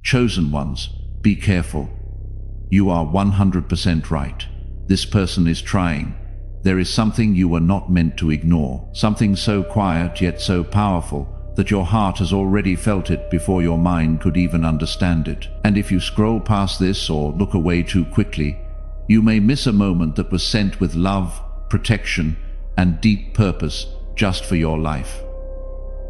Chosen ones, be careful. You are 100% right. This person is trying. There is something you were not meant to ignore, something so quiet yet so powerful that your heart has already felt it before your mind could even understand it. And if you scroll past this or look away too quickly, you may miss a moment that was sent with love, protection, and deep purpose just for your life.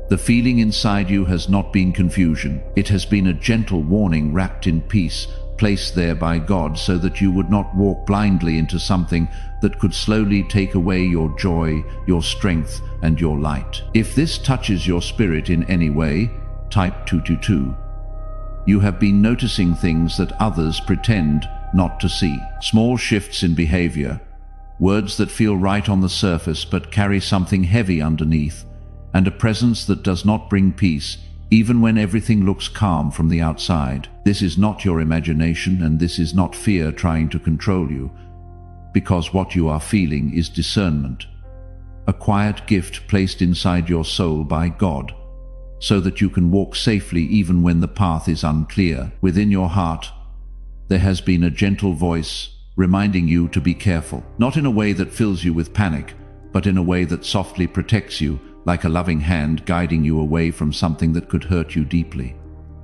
The feeling inside you has not been confusion. It has been a gentle warning wrapped in peace, placed there by God so that you would not walk blindly into something that could slowly take away your joy, your strength, and your light. If this touches your spirit in any way, type 222. You have been noticing things that others pretend not to see. Small shifts in behavior, words that feel right on the surface but carry something heavy underneath, and a presence that does not bring peace, even when everything looks calm from the outside. This is not your imagination, and this is not fear trying to control you, because what you are feeling is discernment, a quiet gift placed inside your soul by God, so that you can walk safely even when the path is unclear. Within your heart, there has been a gentle voice reminding you to be careful, not in a way that fills you with panic, but in a way that softly protects you, like a loving hand guiding you away from something that could hurt you deeply.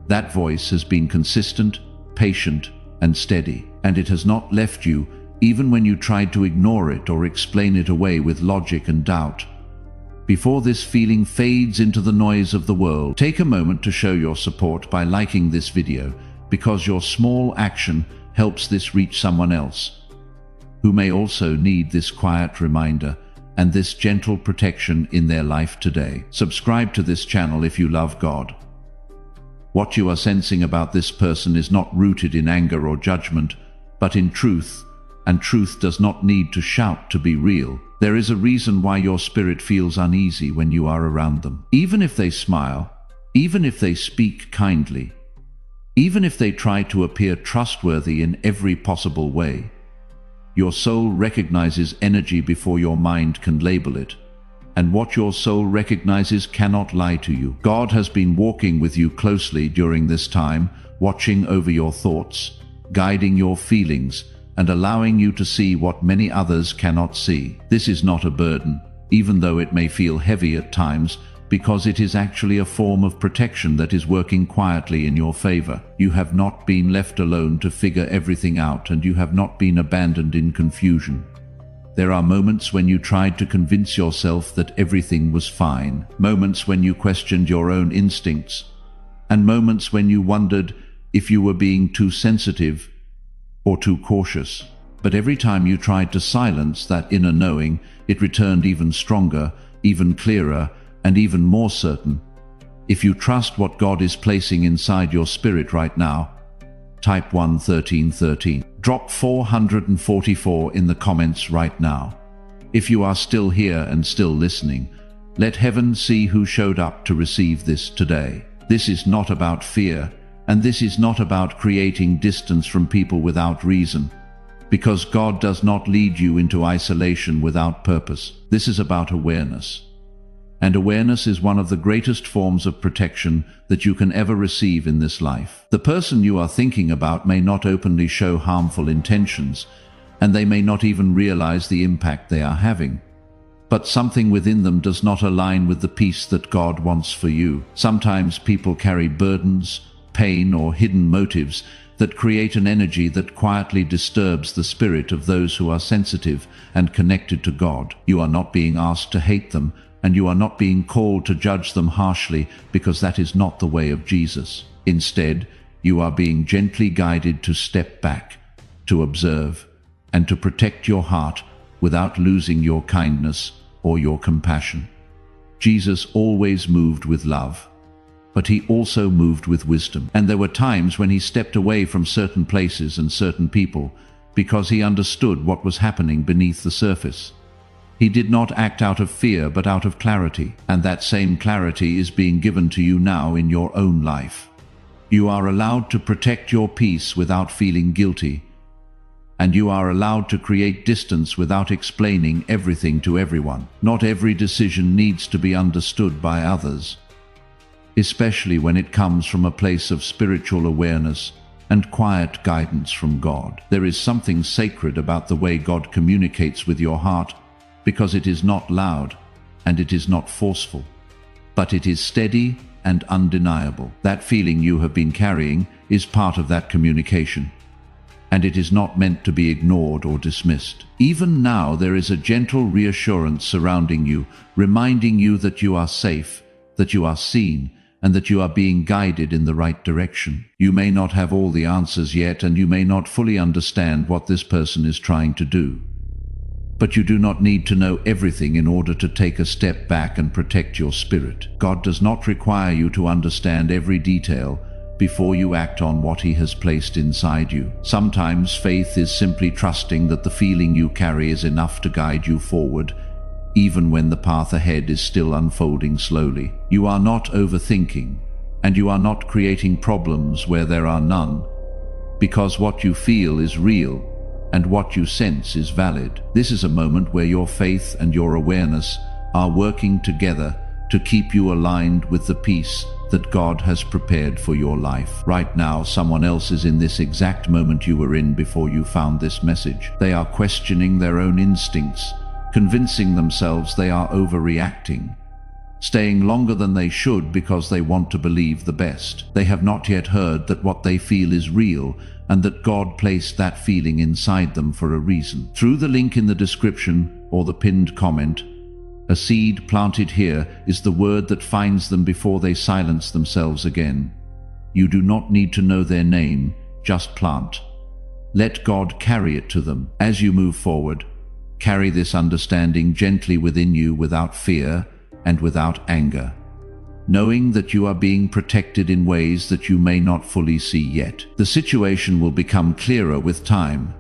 That voice has been consistent, patient, and steady, and it has not left you even when you tried to ignore it or explain it away with logic and doubt. Before this feeling fades into the noise of the world, take a moment to show your support by liking this video, because your small action helps this reach someone else who may also need this quiet reminder and this gentle protection in their life today. Subscribe to this channel if you love God. What you are sensing about this person is not rooted in anger or judgment, but in truth, and truth does not need to shout to be real. There is a reason why your spirit feels uneasy when you are around them. Even if they smile, even if they speak kindly, even if they try to appear trustworthy in every possible way, your soul recognizes energy before your mind can label it, and what your soul recognizes cannot lie to you. God has been walking with you closely during this time, watching over your thoughts, guiding your feelings, and allowing you to see what many others cannot see. This is not a burden, even though it may feel heavy at times, because it is actually a form of protection that is working quietly in your favor. You have not been left alone to figure everything out, and you have not been abandoned in confusion. There are moments when you tried to convince yourself that everything was fine, moments when you questioned your own instincts, and moments when you wondered if you were being too sensitive or too cautious. But every time you tried to silence that inner knowing, it returned even stronger, even clearer, and even more certain. If you trust what God is placing inside your spirit right now, type 11313. Drop 444 in the comments right now. If you are still here and still listening, let heaven see who showed up to receive this today. This is not about fear, and this is not about creating distance from people without reason, because God does not lead you into isolation without purpose. This is about awareness. And awareness is one of the greatest forms of protection that you can ever receive in this life. The person you are thinking about may not openly show harmful intentions, and they may not even realize the impact they are having. But something within them does not align with the peace that God wants for you. Sometimes people carry burdens, pain, or hidden motives that create an energy that quietly disturbs the spirit of those who are sensitive and connected to God. You are not being asked to hate them, and you are not being called to judge them harshly, because that is not the way of Jesus. Instead, you are being gently guided to step back, to observe, and to protect your heart without losing your kindness or your compassion. Jesus always moved with love, but he also moved with wisdom. And there were times when he stepped away from certain places and certain people because he understood what was happening beneath the surface. He did not act out of fear, but out of clarity, and that same clarity is being given to you now in your own life. You are allowed to protect your peace without feeling guilty, and you are allowed to create distance without explaining everything to everyone. Not every decision needs to be understood by others. especially when it comes from a place of spiritual awareness and quiet guidance from God. There is something sacred about the way God communicates with your heart, because it is not loud and it is not forceful, but it is steady and undeniable. That feeling you have been carrying is part of that communication, and it is not meant to be ignored or dismissed. Even now, there is a gentle reassurance surrounding you, reminding you that you are safe, that you are seen, and that you are being guided in the right direction. You may not have all the answers yet, and you may not fully understand what this person is trying to do. But you do not need to know everything in order to take a step back and protect your spirit. God does not require you to understand every detail before you act on what He has placed inside you. Sometimes faith is simply trusting that the feeling you carry is enough to guide you forward, even when the path ahead is still unfolding slowly. You are not overthinking, and you are not creating problems where there are none, because what you feel is real, and what you sense is valid. This is a moment where your faith and your awareness are working together to keep you aligned with the peace that God has prepared for your life. Right now, someone else is in this exact moment you were in before you found this message. They are questioning their own instincts, convincing themselves they are overreacting, staying longer than they should because they want to believe the best. They have not yet heard that what they feel is real, and that God placed that feeling inside them for a reason. Through the link in the description or the pinned comment, a seed planted here is the word that finds them before they silence themselves again. You do not need to know their name, just plant. Let God carry it to them. As you move forward, carry this understanding gently within you, without fear and without anger, knowing that you are being protected in ways that you may not fully see yet. The situation will become clearer with time,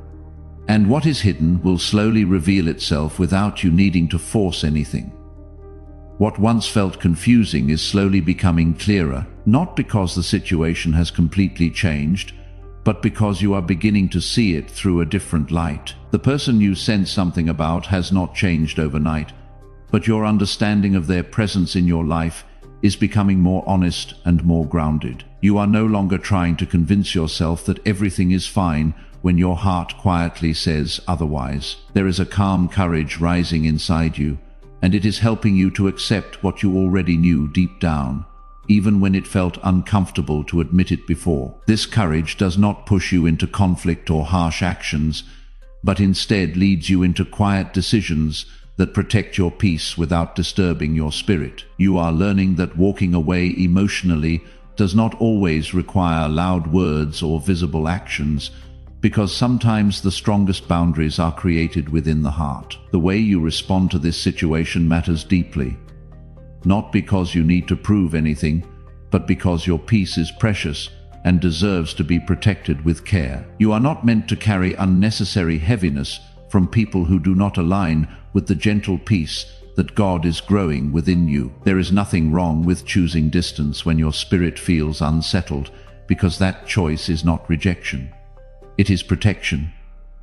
and what is hidden will slowly reveal itself without you needing to force anything. What once felt confusing is slowly becoming clearer, not because the situation has completely changed, but because you are beginning to see it through a different light. The person you sense something about has not changed overnight, but your understanding of their presence in your life is becoming more honest and more grounded. You are no longer trying to convince yourself that everything is fine when your heart quietly says otherwise. There is a calm courage rising inside you, and it is helping you to accept what you already knew deep down, even when it felt uncomfortable to admit it before. This courage does not push you into conflict or harsh actions, but instead leads you into quiet decisions that protect your peace without disturbing your spirit. You are learning that walking away emotionally does not always require loud words or visible actions, because sometimes the strongest boundaries are created within the heart. The way you respond to this situation matters deeply, not because you need to prove anything, but because your peace is precious and deserves to be protected with care. You are not meant to carry unnecessary heaviness from people who do not align with the gentle peace that God is growing within you. There is nothing wrong with choosing distance when your spirit feels unsettled, because that choice is not rejection. It is protection.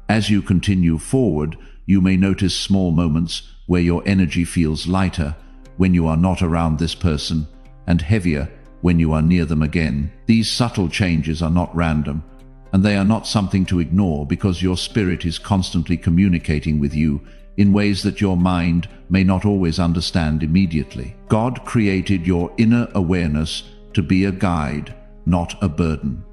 As you continue forward, you may notice small moments where your energy feels lighter when you are not around this person, and heavier when you are near them again. These subtle changes are not random, and they are not something to ignore, because your spirit is constantly communicating with you in ways that your mind may not always understand immediately. God created your inner awareness to be a guide, not a burden,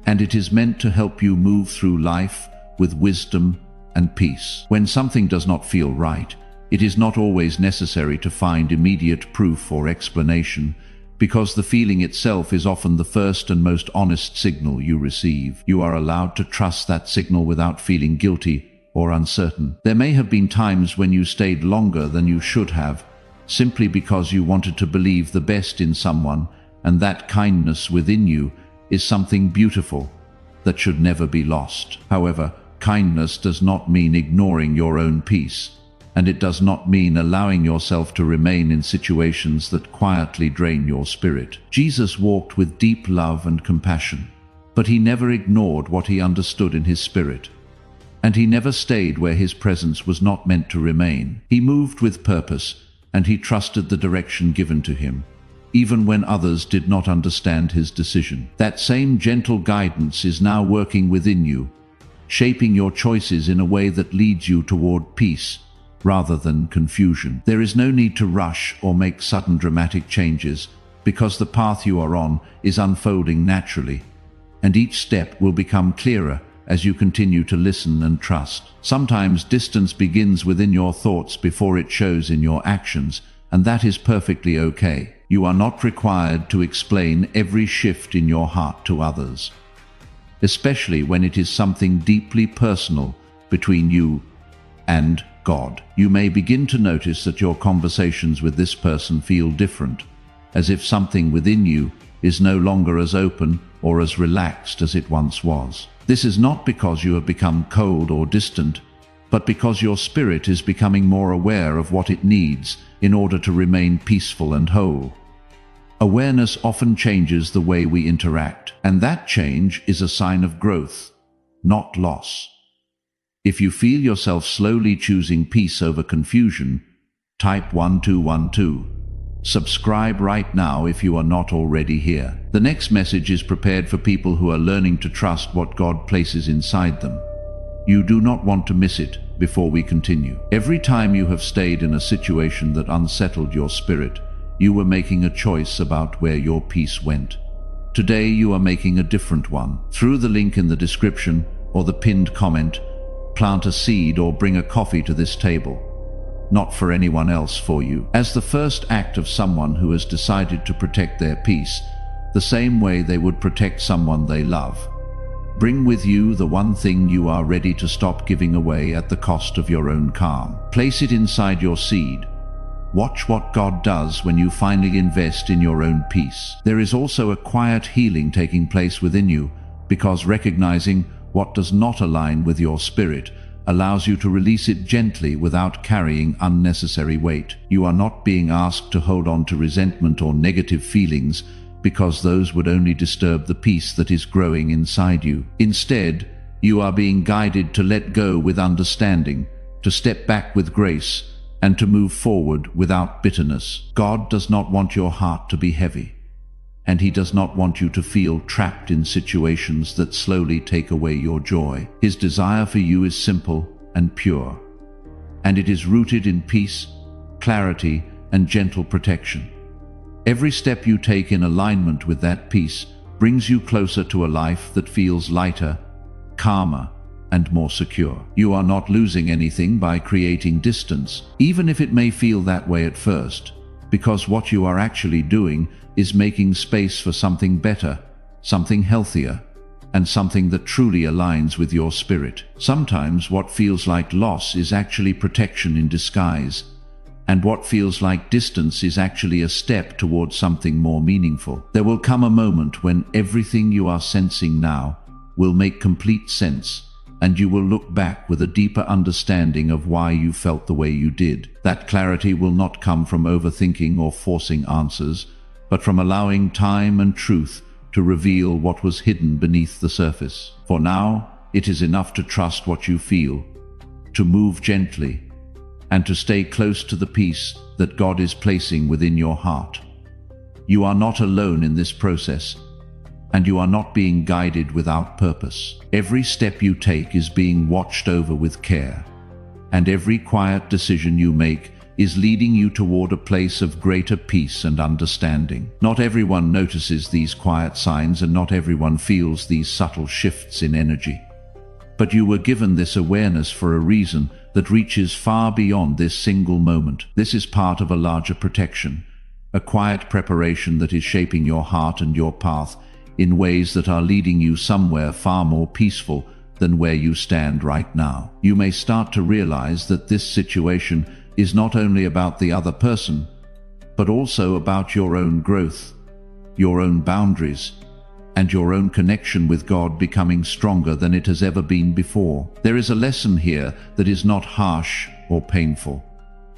and it is meant to help you move through life with wisdom and peace. When something does not feel right, it is not always necessary to find immediate proof or explanation, because the feeling itself is often the first and most honest signal you receive. You are allowed to trust that signal without feeling guilty or uncertain. There may have been times when you stayed longer than you should have, simply because you wanted to believe the best in someone, and that kindness within you is something beautiful that should never be lost. However, kindness does not mean ignoring your own peace, and it does not mean allowing yourself to remain in situations that quietly drain your spirit. Jesus walked with deep love and compassion, but he never ignored what he understood in his spirit, and he never stayed where his presence was not meant to remain. He moved with purpose, and he trusted the direction given to him, even when others did not understand his decision. That same gentle guidance is now working within you, shaping your choices in a way that leads you toward peace rather than confusion. There is no need to rush or make sudden dramatic changes, because the path you are on is unfolding naturally, and each step will become clearer as you continue to listen and trust. Sometimes distance begins within your thoughts before it shows in your actions, and that is perfectly okay. You are not required to explain every shift in your heart to others, especially when it is something deeply personal between you and God. You may begin to notice that your conversations with this person feel different, as if something within you is no longer as open or as relaxed as it once was. This is not because you have become cold or distant, but because your spirit is becoming more aware of what it needs in order to remain peaceful and whole. Awareness often changes the way we interact, and that change is a sign of growth, not loss. If you feel yourself slowly choosing peace over confusion, type 1212. Subscribe right now if you are not already here. The next message is prepared for people who are learning to trust what God places inside them. You do not want to miss it before we continue. Every time you have stayed in a situation that unsettled your spirit, you were making a choice about where your peace went. Today you are making a different one. Through the link in the description or the pinned comment, plant a seed or bring a coffee to this table. Not for anyone else, for you. As the first act of someone who has decided to protect their peace, the same way they would protect someone they love. Bring with you the one thing you are ready to stop giving away at the cost of your own calm. Place it inside your seed. Watch what God does when you finally invest in your own peace. There is also a quiet healing taking place within you, because recognizing what does not align with your spirit allows you to release it gently without carrying unnecessary weight. You are not being asked to hold on to resentment or negative feelings, because those would only disturb the peace that is growing inside you. Instead, you are being guided to let go with understanding, to step back with grace, and to move forward without bitterness. God does not want your heart to be heavy, and He does not want you to feel trapped in situations that slowly take away your joy. His desire for you is simple and pure, and it is rooted in peace, clarity, and gentle protection. Every step you take in alignment with that peace brings you closer to a life that feels lighter, calmer, and more secure. You are not losing anything by creating distance, even if it may feel that way at first, because what you are actually doing is making space for something better, something healthier, and something that truly aligns with your spirit. Sometimes what feels like loss is actually protection in disguise, and what feels like distance is actually a step towards something more meaningful. There will come a moment when everything you are sensing now will make complete sense, and you will look back with a deeper understanding of why you felt the way you did. That clarity will not come from overthinking or forcing answers, but from allowing time and truth to reveal what was hidden beneath the surface. For now, it is enough to trust what you feel, to move gently, and to stay close to the peace that God is placing within your heart. You are not alone in this process, and you are not being guided without purpose. Every step you take is being watched over with care, and every quiet decision you make is leading you toward a place of greater peace and understanding. Not everyone notices these quiet signs, and not everyone feels these subtle shifts in energy. But you were given this awareness for a reason that reaches far beyond this single moment. This is part of a larger protection, a quiet preparation that is shaping your heart and your path in ways that are leading you somewhere far more peaceful than where you stand right now. You may start to realize that this situation is not only about the other person, but also about your own growth, your own boundaries, and your own connection with God becoming stronger than it has ever been before. There is a lesson here that is not harsh or painful,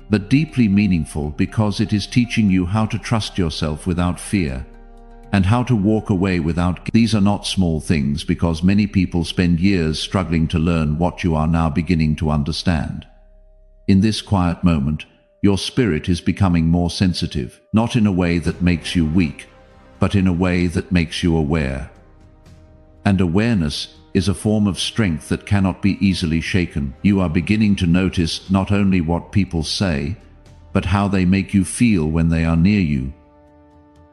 but deeply meaningful, because it is teaching you how to trust yourself without fear, and how to walk away without. These are not small things, because many people spend years struggling to learn what you are now beginning to understand. In this quiet moment, Your spirit is becoming more sensitive, not in a way that makes you weak, but in a way that makes you aware. And awareness is a form of strength that cannot be easily shaken. You are beginning to notice not only what people say, but how they make you feel when they are near you.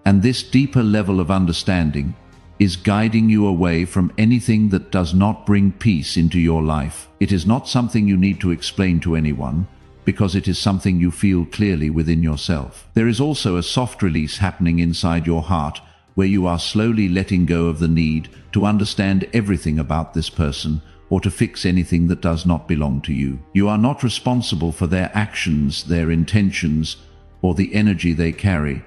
And this deeper level of understanding is guiding you away from anything that does not bring peace into your life. It is not something you need to explain to anyone, because it is something you feel clearly within yourself. There is also a soft release happening inside your heart, where you are slowly letting go of the need to understand everything about this person or to fix anything that does not belong to you. You are not responsible for their actions, their intentions, or the energy they carry.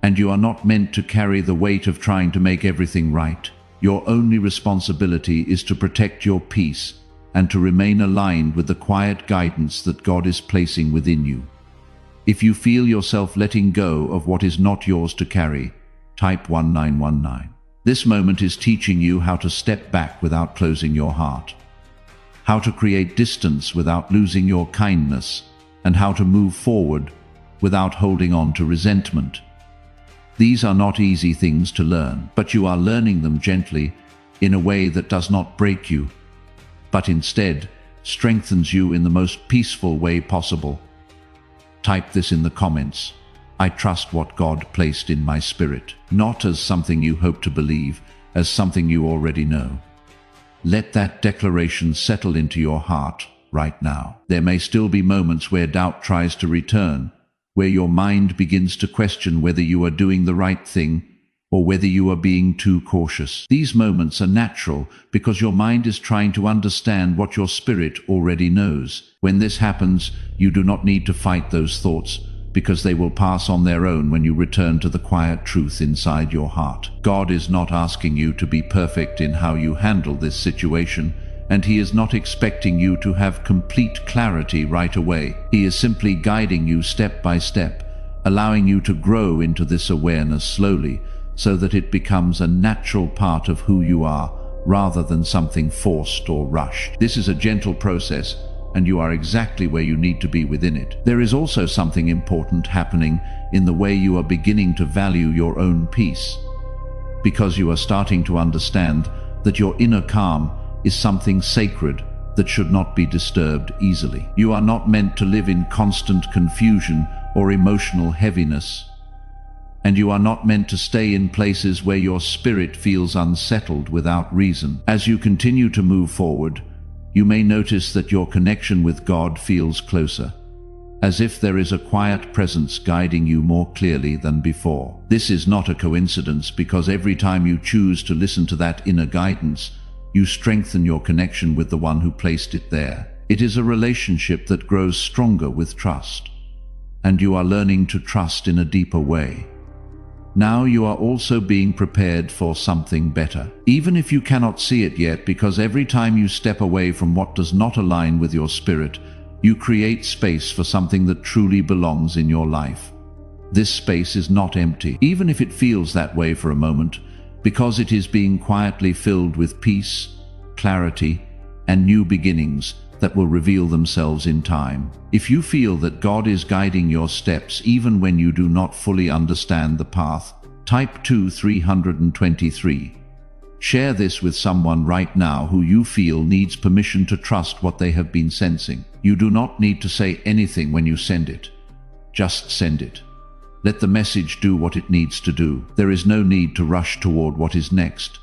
And you are not meant to carry the weight of trying to make everything right. Your only responsibility is to protect your peace and to remain aligned with the quiet guidance that God is placing within you. If you feel yourself letting go of what is not yours to carry, type 1919. This moment is teaching you how to step back without closing your heart, how to create distance without losing your kindness, and how to move forward without holding on to resentment. These are not easy things to learn, but you are learning them gently in a way that does not break you, but instead strengthens you in the most peaceful way possible. Type this in the comments. I trust what God placed in my spirit, not as something you hope to believe, as something you already know. Let that declaration settle into your heart right now. There may still be moments where doubt tries to return, where your mind begins to question whether you are doing the right thing or whether you are being too cautious. These moments are natural because your mind is trying to understand what your spirit already knows. When this happens, you do not need to fight those thoughts, because they will pass on their own when you return to the quiet truth inside your heart. God is not asking you to be perfect in how you handle this situation, and He is not expecting you to have complete clarity right away. He is simply guiding you step by step, allowing you to grow into this awareness slowly, so that it becomes a natural part of who you are, rather than something forced or rushed. This is a gentle process, and you are exactly where you need to be within it. There is also something important happening in the way you are beginning to value your own peace, because you are starting to understand that your inner calm is something sacred that should not be disturbed easily. You are not meant to live in constant confusion or emotional heaviness, and you are not meant to stay in places where your spirit feels unsettled without reason. As you continue to move forward, you may notice that your connection with God feels closer, as if there is a quiet presence guiding you more clearly than before. This is not a coincidence, because every time you choose to listen to that inner guidance, you strengthen your connection with the one who placed it there. It is a relationship that grows stronger with trust, and you are learning to trust in a deeper way. Now you are also being prepared for something better, even if you cannot see it yet, because every time you step away from what does not align with your spirit, you create space for something that truly belongs in your life. This space is not empty, even if it feels that way for a moment, because it is being quietly filled with peace, clarity, and new beginnings that will reveal themselves in time. If you feel that God is guiding your steps even when you do not fully understand the path, type 323. Share this with someone right now who you feel needs permission to trust what they have been sensing. You do not need to say anything when you send it. Just send it. Let the message do what it needs to do. There is no need to rush toward what is next,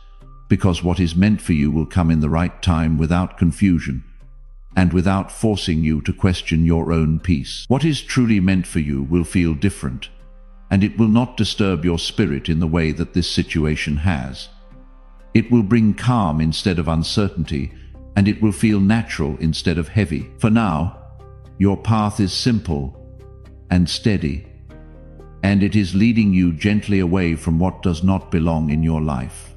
because what is meant for you will come in the right time, without confusion, and without forcing you to question your own peace. What is truly meant for you will feel different, and it will not disturb your spirit in the way that this situation has. It will bring calm instead of uncertainty, and it will feel natural instead of heavy. For now, your path is simple and steady, and it is leading you gently away from what does not belong in your life.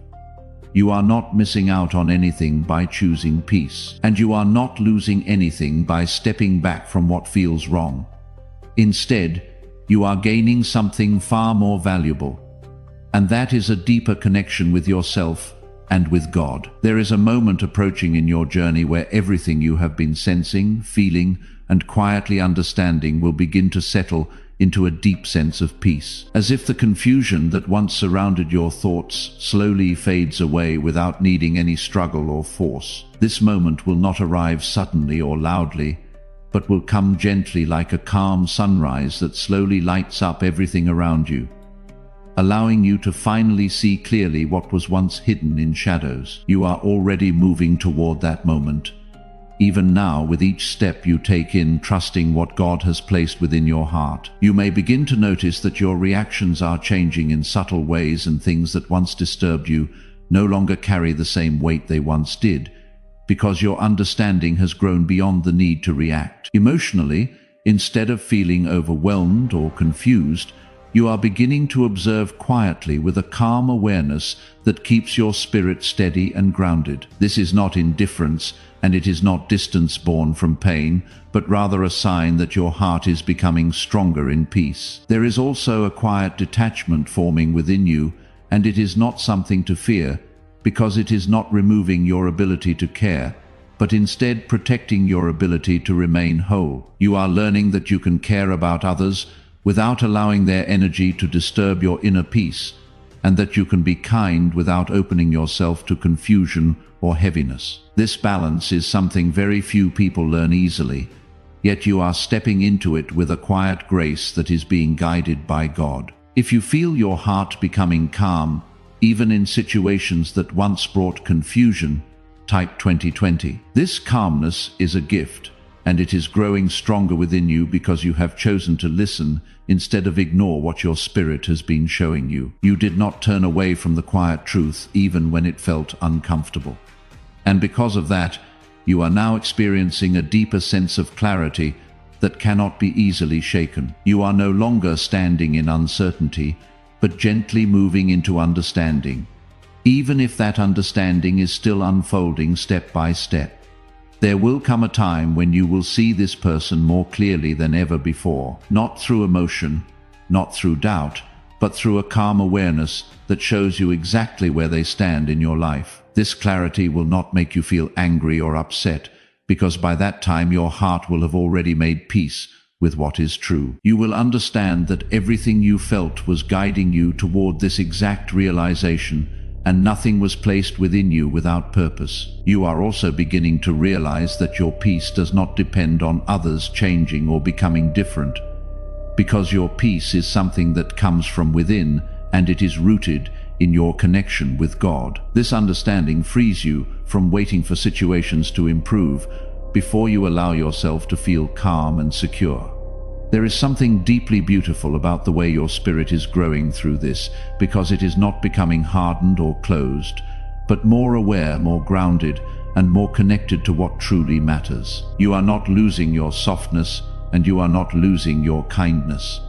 You are not missing out on anything by choosing peace, and you are not losing anything by stepping back from what feels wrong. Instead, you are gaining something far more valuable, and that is a deeper connection with yourself and with God. There is a moment approaching in your journey where everything you have been sensing, feeling, and quietly understanding will begin to settle into a deep sense of peace. As if the confusion that once surrounded your thoughts slowly fades away without needing any struggle or force. This moment will not arrive suddenly or loudly, but will come gently like a calm sunrise that slowly lights up everything around you, allowing you to finally see clearly what was once hidden in shadows. You are already moving toward that moment, even now, with each step you take in trusting what God has placed within your heart. You may begin to notice that your reactions are changing in subtle ways, and things that once disturbed you no longer carry the same weight they once did, because your understanding has grown beyond the need to react. Emotionally, instead of feeling overwhelmed or confused, you are beginning to observe quietly with a calm awareness that keeps your spirit steady and grounded. This is not indifference, and it is not distance born from pain, but rather a sign that your heart is becoming stronger in peace. There is also a quiet detachment forming within you, and it is not something to fear, because it is not removing your ability to care, but instead protecting your ability to remain whole. You are learning that you can care about others without allowing their energy to disturb your inner peace, and that you can be kind without opening yourself to confusion or heaviness. This balance is something very few people learn easily, yet you are stepping into it with a quiet grace that is being guided by God. If you feel your heart becoming calm, even in situations that once brought confusion, type 2020. This calmness is a gift, and it is growing stronger within you because you have chosen to listen instead of ignore what your spirit has been showing you. You did not turn away from the quiet truth even when it felt uncomfortable. And because of that, you are now experiencing a deeper sense of clarity that cannot be easily shaken. You are no longer standing in uncertainty, but gently moving into understanding, even if that understanding is still unfolding step by step. There will come a time when you will see this person more clearly than ever before, not through emotion, not through doubt, but through a calm awareness that shows you exactly where they stand in your life. This clarity will not make you feel angry or upset, because by that time your heart will have already made peace with what is true. You will understand that everything you felt was guiding you toward this exact realization, and nothing was placed within you without purpose. You are also beginning to realize that your peace does not depend on others changing or becoming different, because your peace is something that comes from within, and it is rooted in your connection with God. This understanding frees you from waiting for situations to improve before you allow yourself to feel calm and secure. There is something deeply beautiful about the way your spirit is growing through this, because it is not becoming hardened or closed, but more aware, more grounded, and more connected to what truly matters. You are not losing your softness, and you are not losing your kindness,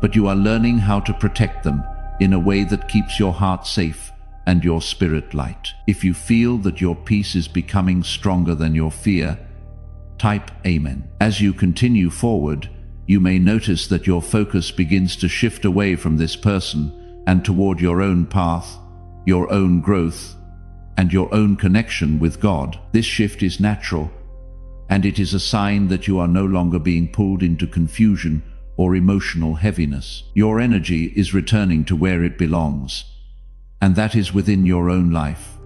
but you are learning how to protect them in a way that keeps your heart safe and your spirit light. If you feel that your peace is becoming stronger than your fear, type Amen. As you continue forward, you may notice that your focus begins to shift away from this person and toward your own path, your own growth, and your own connection with God. This shift is natural, and it is a sign that you are no longer being pulled into confusion or emotional heaviness. Your energy is returning to where it belongs, and that is within your own life,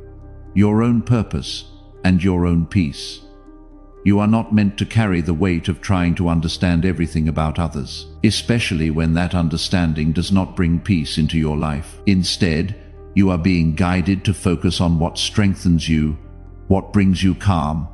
your own purpose, and your own peace. You are not meant to carry the weight of trying to understand everything about others, especially when that understanding does not bring peace into your life. Instead, you are being guided to focus on what strengthens you, what brings you calm,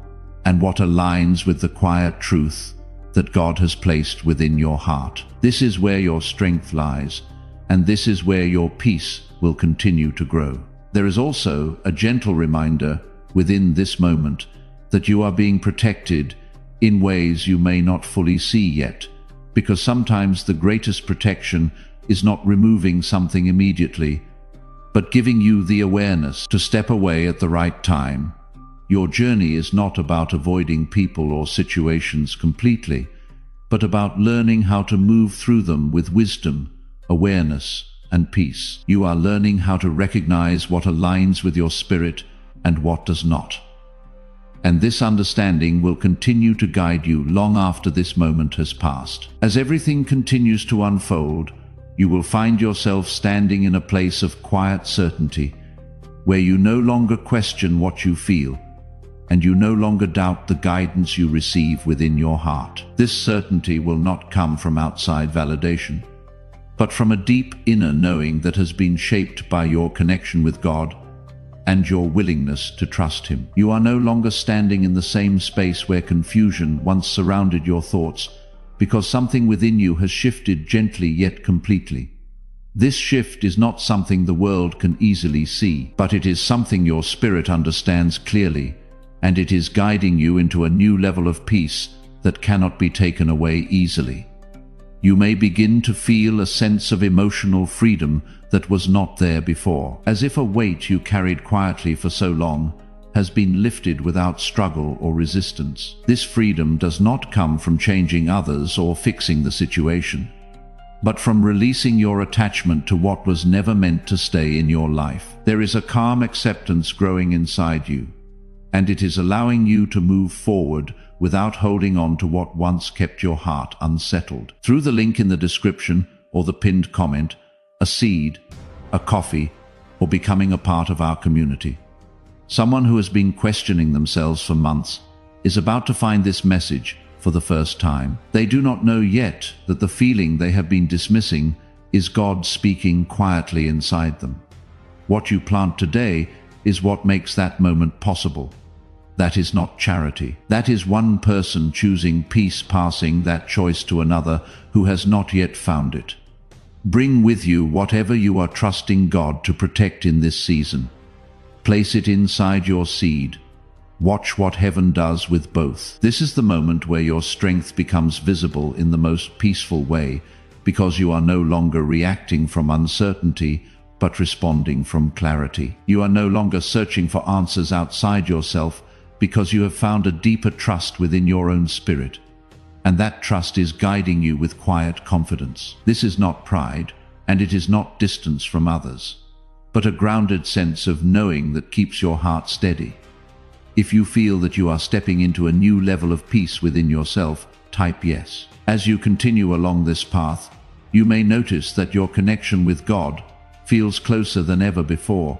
and what aligns with the quiet truth that God has placed within your heart. This is where your strength lies, and this is where your peace will continue to grow. There is also a gentle reminder within this moment that you are being protected in ways you may not fully see yet, because sometimes the greatest protection is not removing something immediately, but giving you the awareness to step away at the right time. Your journey is not about avoiding people or situations completely, but about learning how to move through them with wisdom, awareness, and peace. You are learning how to recognize what aligns with your spirit and what does not. And this understanding will continue to guide you long after this moment has passed. As everything continues to unfold, you will find yourself standing in a place of quiet certainty, where you no longer question what you feel, and you no longer doubt the guidance you receive within your heart. This certainty will not come from outside validation, but from a deep inner knowing that has been shaped by your connection with God and your willingness to trust Him. You are no longer standing in the same space where confusion once surrounded your thoughts, because something within you has shifted gently yet completely. This shift is not something the world can easily see, but it is something your spirit understands clearly, and it is guiding you into a new level of peace that cannot be taken away easily. You may begin to feel a sense of emotional freedom that was not there before, as if a weight you carried quietly for so long has been lifted without struggle or resistance. This freedom does not come from changing others or fixing the situation, but from releasing your attachment to what was never meant to stay in your life. There is a calm acceptance growing inside you, and it is allowing you to move forward without holding on to what once kept your heart unsettled. Through the link in the description or the pinned comment, a seed, a coffee, or becoming a part of our community, someone who has been questioning themselves for months is about to find this message for the first time. They do not know yet that the feeling they have been dismissing is God speaking quietly inside them. What you plant today is what makes that moment possible. That is not charity. That is one person choosing peace, passing that choice to another who has not yet found it. Bring with you whatever you are trusting God to protect in this season. Place it inside your seed. Watch what heaven does with both. This is the moment where your strength becomes visible in the most peaceful way, because you are no longer reacting from uncertainty, but responding from clarity. You are no longer searching for answers outside yourself, because you have found a deeper trust within your own spirit, and that trust is guiding you with quiet confidence. This is not pride, and it is not distance from others, but a grounded sense of knowing that keeps your heart steady. If you feel that you are stepping into a new level of peace within yourself, type yes. As you continue along this path, you may notice that your connection with God feels closer than ever before,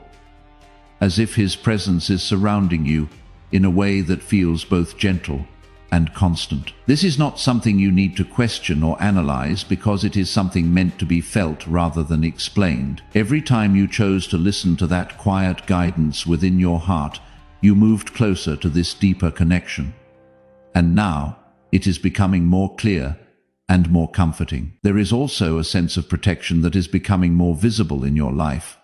as if His presence is surrounding you in a way that feels both gentle and constant. This is not something you need to question or analyze, because it is something meant to be felt rather than explained. Every time you chose to listen to that quiet guidance within your heart, you moved closer to this deeper connection. And now, it is becoming more clear and more comforting. There is also a sense of protection that is becoming more visible in your life,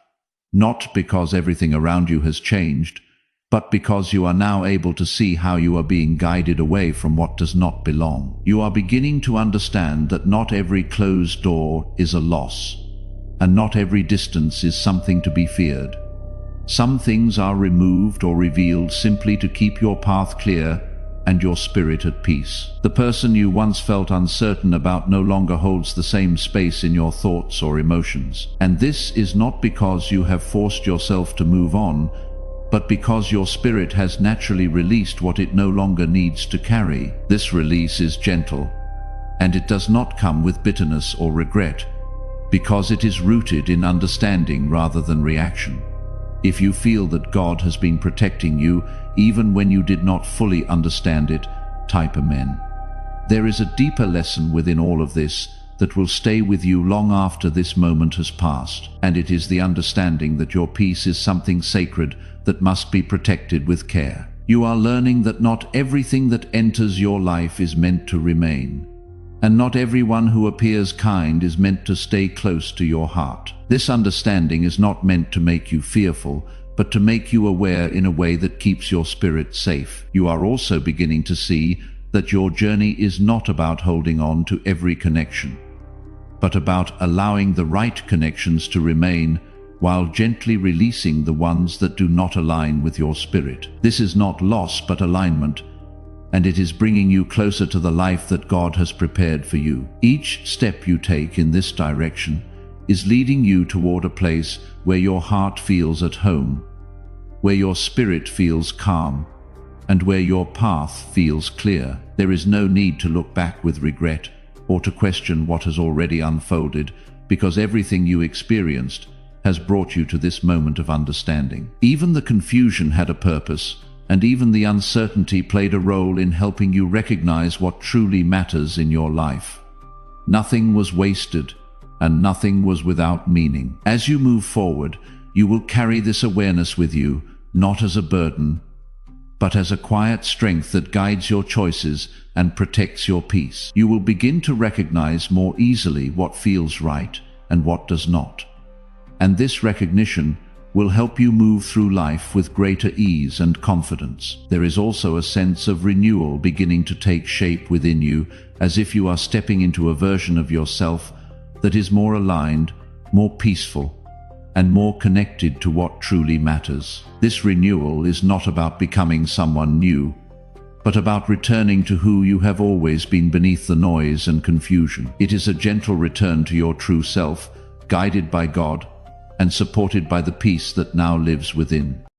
not because everything around you has changed, but because you are now able to see how you are being guided away from what does not belong. You are beginning to understand that not every closed door is a loss, and not every distance is something to be feared. Some things are removed or revealed simply to keep your path clear and your spirit at peace. The person you once felt uncertain about no longer holds the same space in your thoughts or emotions. And this is not because you have forced yourself to move on, but because your spirit has naturally released what it no longer needs to carry. This release is gentle, and it does not come with bitterness or regret, because it is rooted in understanding rather than reaction. If you feel that God has been protecting you even when you did not fully understand it, type Amen. There is a deeper lesson within all of this that will stay with you long after this moment has passed, and it is the understanding that your peace is something sacred that must be protected with care. You are learning that not everything that enters your life is meant to remain, and not everyone who appears kind is meant to stay close to your heart. This understanding is not meant to make you fearful, but to make you aware in a way that keeps your spirit safe. You are also beginning to see that your journey is not about holding on to every connection, but about allowing the right connections to remain while gently releasing the ones that do not align with your spirit. This is not loss but alignment, and it is bringing you closer to the life that God has prepared for you. Each step you take in this direction is leading you toward a place where your heart feels at home, where your spirit feels calm, and where your path feels clear. There is no need to look back with regret or to question what has already unfolded, because everything you experienced has brought you to this moment of understanding. Even the confusion had a purpose, and even the uncertainty played a role in helping you recognize what truly matters in your life. Nothing was wasted, and nothing was without meaning. As you move forward, you will carry this awareness with you, not as a burden, but as a quiet strength that guides your choices and protects your peace. You will begin to recognize more easily what feels right and what does not. And this recognition will help you move through life with greater ease and confidence. There is also a sense of renewal beginning to take shape within you, as if you are stepping into a version of yourself that is more aligned, more peaceful, and more connected to what truly matters. This renewal is not about becoming someone new, but about returning to who you have always been beneath the noise and confusion. It is a gentle return to your true self, guided by God and supported by the peace that now lives within.